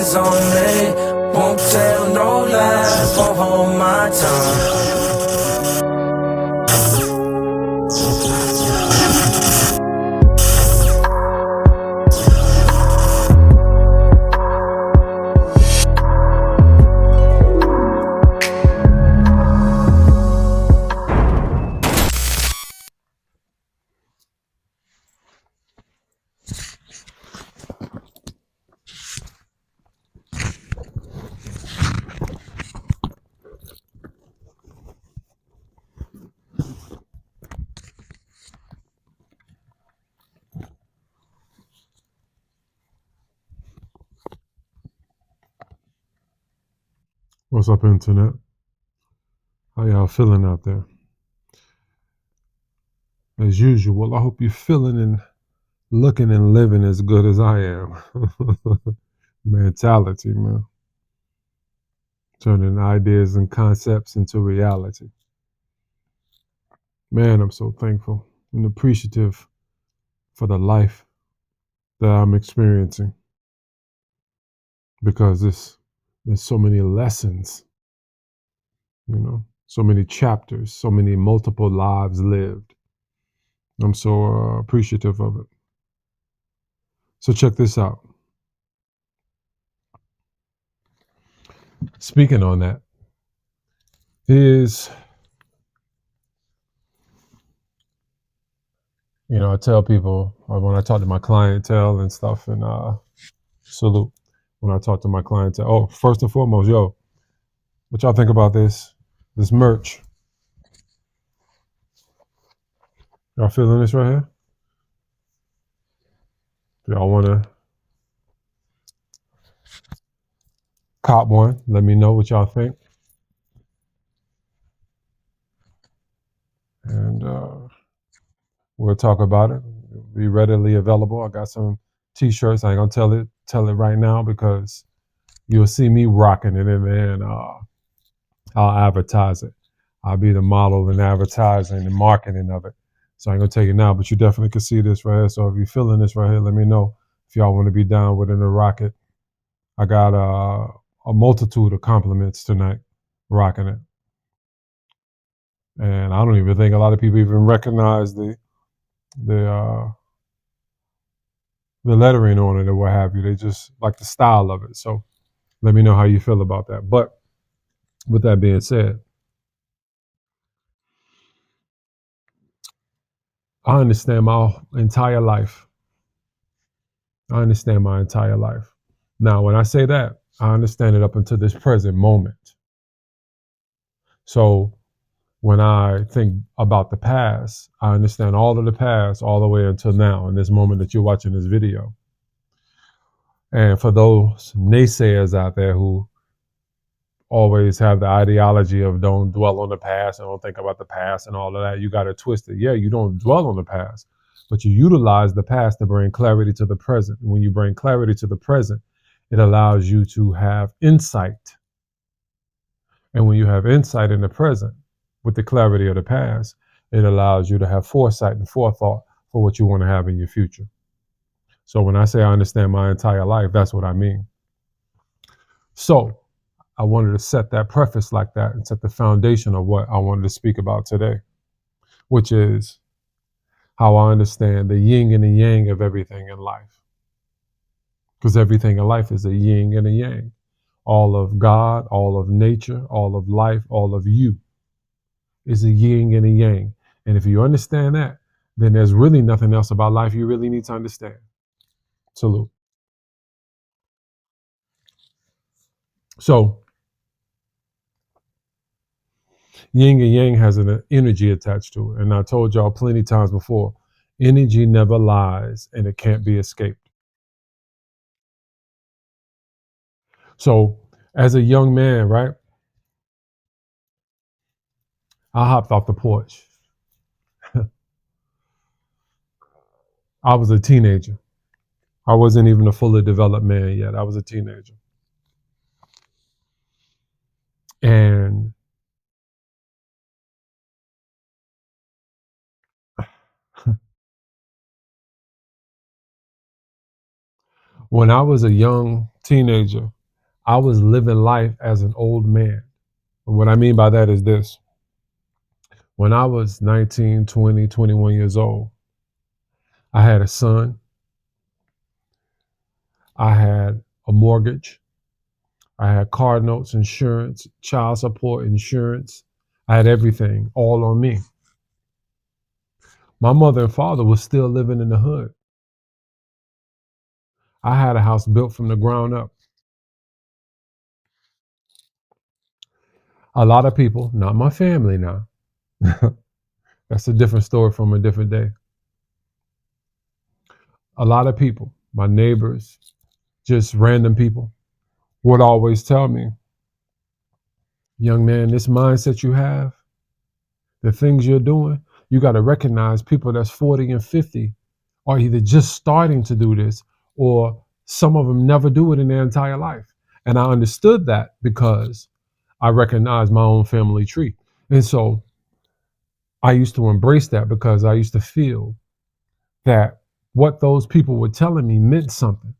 eyes on me. Won't tell no lies, won't hold my tongue. What's up, Internet? How y'all feeling out there? As usual, I hope you're feeling and looking and living as good as I am. Man-tality, man. Turning ideas and concepts into reality. Man, I'm so thankful and appreciative for the life that I'm experiencing, because there's so many lessons, so many chapters, so many multiple lives lived. I'm so appreciative of it. So check this out. Speaking on that, is, I tell people, or when I talk to my clientele and stuff, and salute when I talk to my clientele. Oh, first and foremost, what y'all think about this merch? Y'all feeling this right here? If y'all want to cop one, let me know what y'all think. And we'll talk about it. It'll be readily available. I got some t-shirts. I ain't gonna tell it right now, because you'll see me rocking it in there, and I'll advertise it. I'll be the model and advertising and marketing of it. So I ain't gonna tell you now, but you definitely can see this right here. So if you're feeling this right here, let me know if y'all want to be down within the rocket. I got a multitude of compliments tonight rocking it. And I don't even think a lot of people even recognize the lettering on it or what have you. They just like the style of it. So let me know how you feel about that. But with that being said, I understand my entire life. I understand my entire life. Now, when I say that, I understand it up until this present moment. So when I think about the past, I understand all of the past all the way until now, in this moment that you're watching this video. And for those naysayers out there who always have the ideology of don't dwell on the past and don't think about the past and all of that, you got it twisted. Yeah, you don't dwell on the past, but you utilize the past to bring clarity to the present. And when you bring clarity to the present, it allows you to have insight. And when you have insight in the present with the clarity of the past, it allows you to have foresight and forethought for what you want to have in your future. So when I say I understand my entire life, that's what I mean. So I wanted to set that preface like that and set the foundation of what I wanted to speak about today, which is how I understand the yin and the yang of everything in life. Because everything in life is a yin and a yang. All of God, all of nature, all of life, all of you is a yin and a yang. And if you understand that, then there's really nothing else about life you really need to understand. Salute. So yin and yang has an energy attached to it. And I told y'all plenty times before, energy never lies and it can't be escaped. So as a young man, right, I hopped off the porch. I was a teenager. I wasn't even a fully developed man yet. I was a teenager. And when I was a young teenager, I was living life as an old man. And what I mean by that is this. When I was 19, 20, 21 years old, I had a son. I had a mortgage. I had car notes, insurance, child support, insurance. I had everything all on me. My mother and father was still living in the hood. I had a house built from the ground up. A lot of people, not my family now, that's a different story from a different day. A lot of people, my neighbors, just random people, would always tell me, young man, this mindset you have, the things you're doing, you got to recognize people that's 40 and 50 are either just starting to do this or some of them never do it in their entire life. And I understood that because I recognized my own family tree. And so I used to embrace that because I used to feel that what those people were telling me meant something.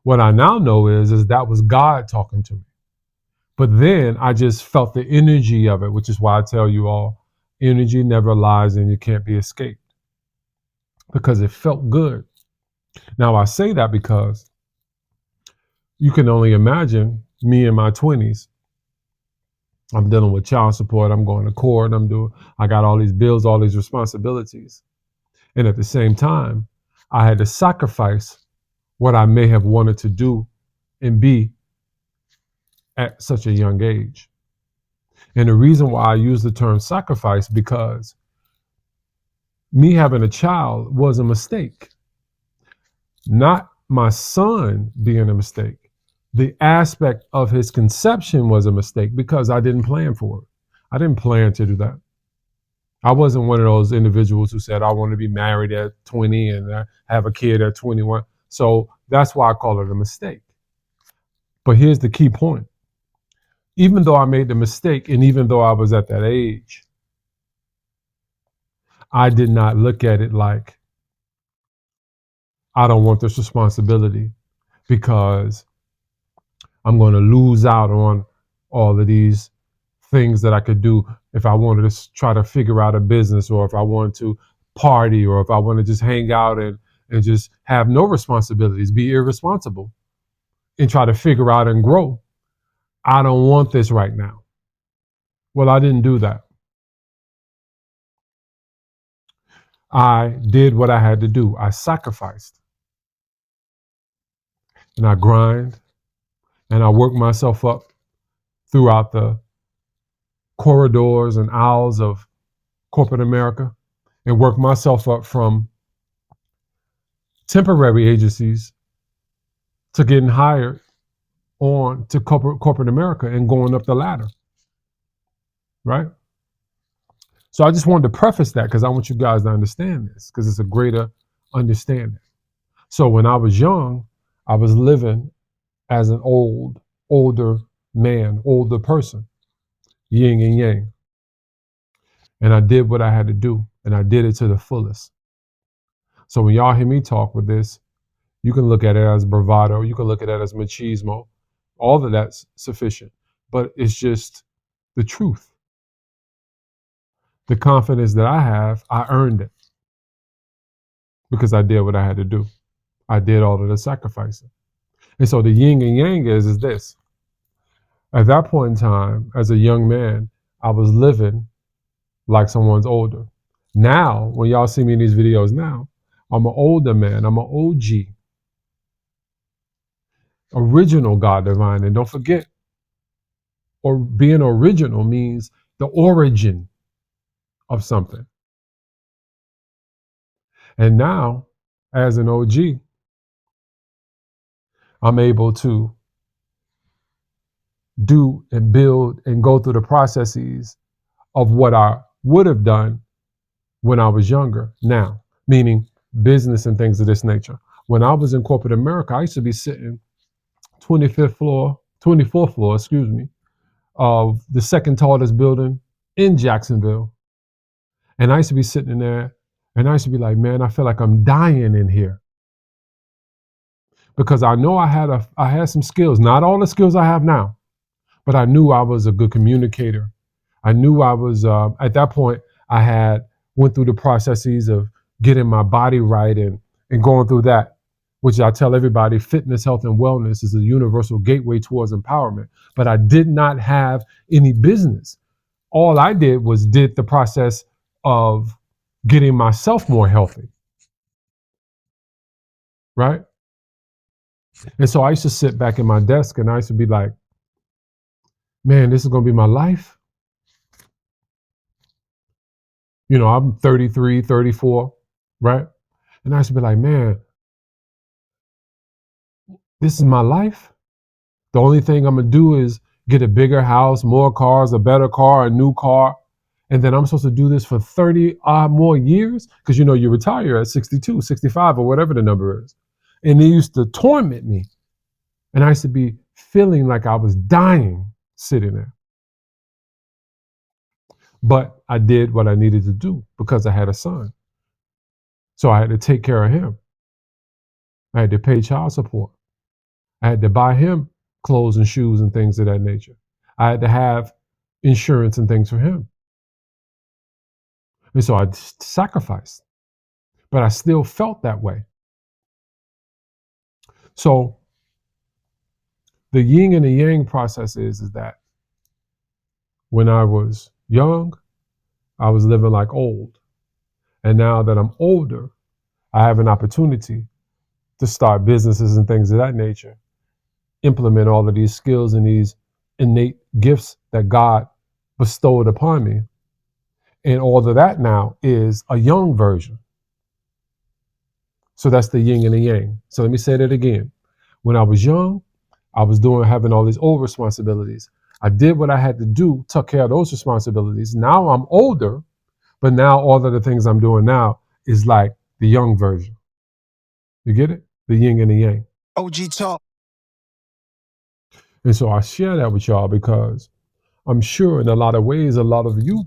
What I now know is that was God talking to me. But then I just felt the energy of it, which is why I tell you all, energy never lies and it can't be escaped, because it felt good. Now I say that because you can only imagine me in my 20s. I'm dealing with child support. I'm going to court. I got all these bills, all these responsibilities. And at the same time, I had to sacrifice what I may have wanted to do and be at such a young age. And the reason why I use the term sacrifice, because me having a child was a mistake. Not my son being a mistake. The aspect of his conception was a mistake because I didn't plan for it. I didn't plan to do that. I wasn't one of those individuals who said, I want to be married at 20 and have a kid at 21. So that's why I call it a mistake. But here's the key point. Even though I made the mistake and even though I was at that age, I did not look at it like, I don't want this responsibility because I'm going to lose out on all of these things that I could do if I wanted to try to figure out a business, or if I wanted to party, or if I want to just hang out and just have no responsibilities, be irresponsible and try to figure out and grow. I don't want this right now. Well, I didn't do that. I did what I had to do. I sacrificed and I grind and I worked myself up throughout the corridors and aisles of corporate America and worked myself up from temporary agencies to getting hired on to corporate America and going up the ladder, right? So I just wanted to preface that because I want you guys to understand this, because it's a greater understanding. So when I was young, I was living as an older man, older person, yin and yang. And I did what I had to do, and I did it to the fullest. So when y'all hear me talk with this, you can look at it as bravado, you can look at it as machismo. All of that's sufficient, but it's just the truth. The confidence that I have, I earned it because I did what I had to do. I did all of the sacrificing. And so the yin and yang is this. At that point in time, as a young man, I was living like someone's older. Now, when y'all see me in these videos now, I'm an older man. I'm an OG. Original God divine. And don't forget, or being original means the origin of something. And now, as an OG, I'm able to do and build and go through the processes of what I would have done when I was younger now, meaning business and things of this nature. When I was in corporate America, I used to be sitting 24th floor, of the second tallest building in Jacksonville. And I used to be sitting in there and I used to be like, man, I feel like I'm dying in here. because I know I had some skills, not all the skills I have now, but I knew I was a good communicator. I knew I was at that point. I had went through the processes of getting my body right and going through that, which I tell everybody: fitness, health, and wellness is a universal gateway towards empowerment. But I did not have any business. All I did the process of getting myself more healthy, right? And so I used to sit back at my desk and I used to be like, man, this is going to be my life. You know, I'm 33, 34, right? And I used to be like, man, this is my life. The only thing I'm going to do is get a bigger house, more cars, a better car, a new car. And then I'm supposed to do this for 30 odd more years because, you know, you retire at 62, 65 or whatever the number is. And they used to torment me. And I used to be feeling like I was dying sitting there. But I did what I needed to do because I had a son. So I had to take care of him. I had to pay child support. I had to buy him clothes and shoes and things of that nature. I had to have insurance and things for him. And so I sacrificed, but I still felt that way. So the yin and the yang process is that when I was young, I was living like old. And now that I'm older, I have an opportunity to start businesses and things of that nature, implement all of these skills and these innate gifts that God bestowed upon me. And all of that now is a young version. So that's the yin and the yang. So let me say that again. When I was young, I was having all these old responsibilities. I did what I had to do, took care of those responsibilities. Now I'm older, but now all of the things I'm doing now is like the young version. You get it? The yin and the yang. OG talk. And so I share that with y'all because I'm sure in a lot of ways, a lot of you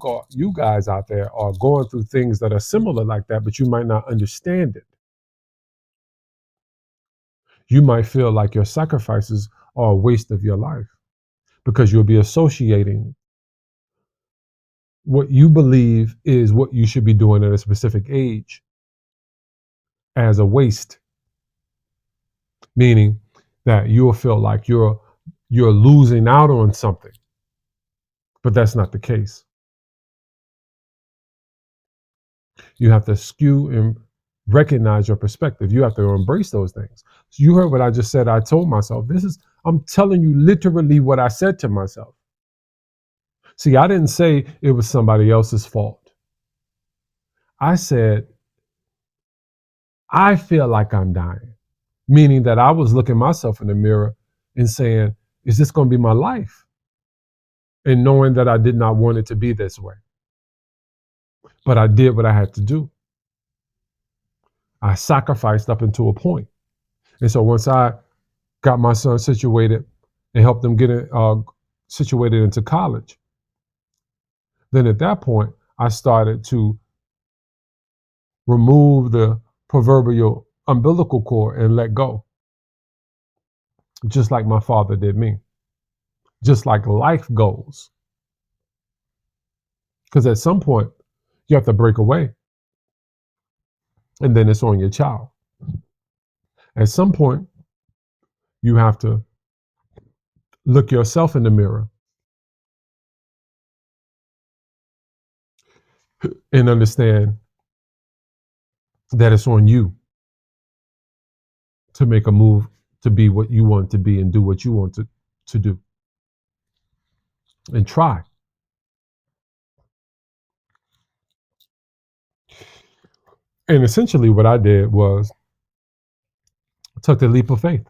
guys out there are going through things that are similar like that, but you might not understand it. You might feel like your sacrifices are a waste of your life because you'll be associating what you believe is what you should be doing at a specific age as a waste, meaning that you'll feel like you're losing out on something, but that's not the case. You have to skew and recognize your perspective. You have to embrace those things. So you heard what I just said. I told myself, I'm telling you literally what I said to myself. See, I didn't say it was somebody else's fault. I said, I feel like I'm dying, meaning that I was looking myself in the mirror and saying, is this going to be my life? And knowing that I did not want it to be this way. But I did what I had to do. I sacrificed up until a point. And so once I got my son situated and helped him get situated into college, then at that point, I started to remove the proverbial umbilical cord and let go, just like my father did me, just like life goes. Because at some point, you have to break away, and then it's on your child. At some point, you have to look yourself in the mirror and understand that it's on you to make a move to be what you want to be and do what you want to do. And try. And essentially what I did was took the leap of faith.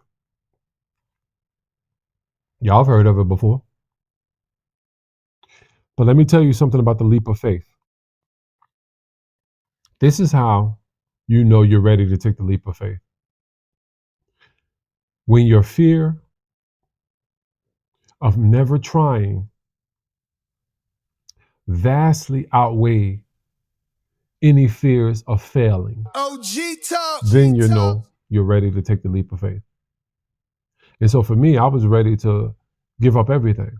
Y'all have heard of it before. But let me tell you something about the leap of faith. This is how you know you're ready to take the leap of faith. When your fear of never trying vastly outweigh any fears of failing, OG talk. then you know you're ready to take the leap of faith. And so for me, I was ready to give up everything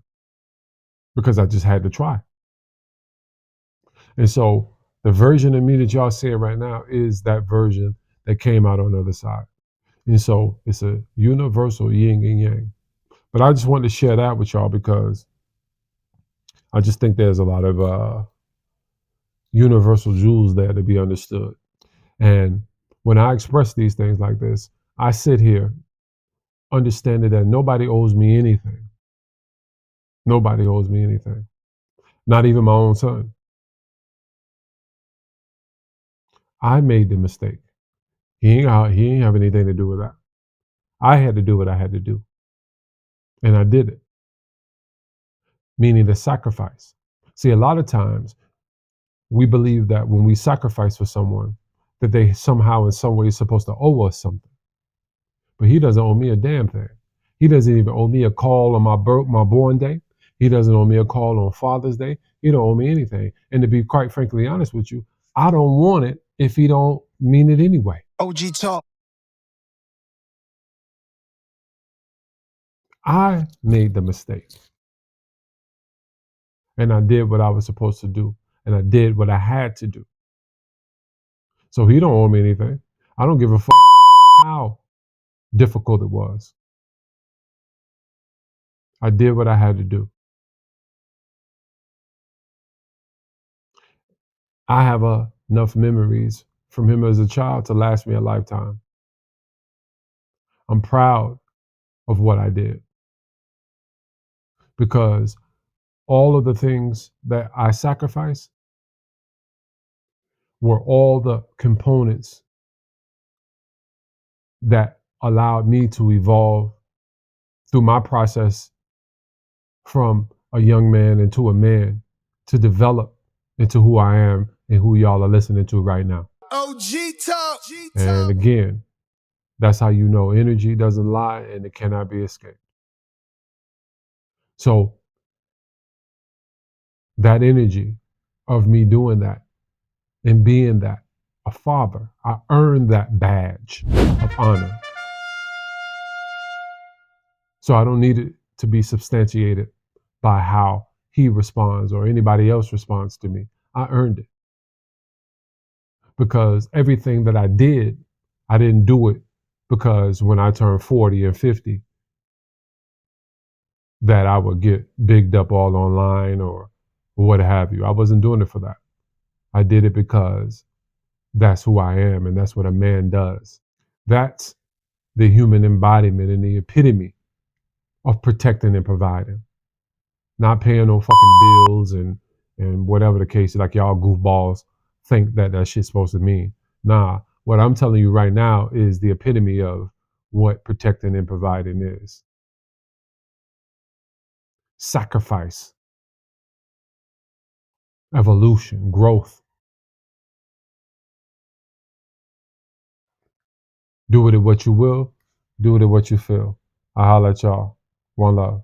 because I just had to try. And so the version of me that y'all see right now is that version that came out on the other side. And so it's a universal yin and yang. But I just wanted to share that with y'all because I just think there's a lot of universal jewels there to be understood. And when I express these things like this, I sit here understanding that nobody owes me anything. Nobody owes me anything. Not even my own son. I made the mistake. He ain't have anything to do with that. I had to do what I had to do. And I did it. Meaning the sacrifice. See, a lot of times we believe that when we sacrifice for someone, that they somehow in some way is supposed to owe us something. But he doesn't owe me a damn thing. He doesn't even owe me a call on my born day. He doesn't owe me a call on Father's Day. He don't owe me anything. And to be quite frankly honest with you, I don't want it if he don't mean it anyway. OG talk. I made the mistake. And I did what I was supposed to do. And I did what I had to do. So he don't owe me anything. I don't give a fuck how difficult it was. I did what I had to do. I have enough memories from him as a child to last me a lifetime. I'm proud of what I did because all of the things that I sacrificed were all the components that allowed me to evolve through my process from a young man into a man to develop into who I am and who y'all are listening to right now. OG talk. And again, that's how you know energy doesn't lie and it cannot be escaped. So that energy of me doing that and being that, a father, I earned that badge of honor. So I don't need it to be substantiated by how he responds or anybody else responds to me. I earned it. Because everything that I didn't do it because when I turned 40 and 50, that I would get bigged up all online or what have you. I wasn't doing it for that. I did it because that's who I am and that's what a man does. That's the human embodiment and the epitome of protecting and providing. Not paying no fucking bills and whatever the case is, like y'all goofballs think that shit's supposed to mean. Nah, what I'm telling you right now is the epitome of what protecting and providing is. Sacrifice, evolution, growth. Do with it what you will, do with it what you feel. I holla at y'all. One love.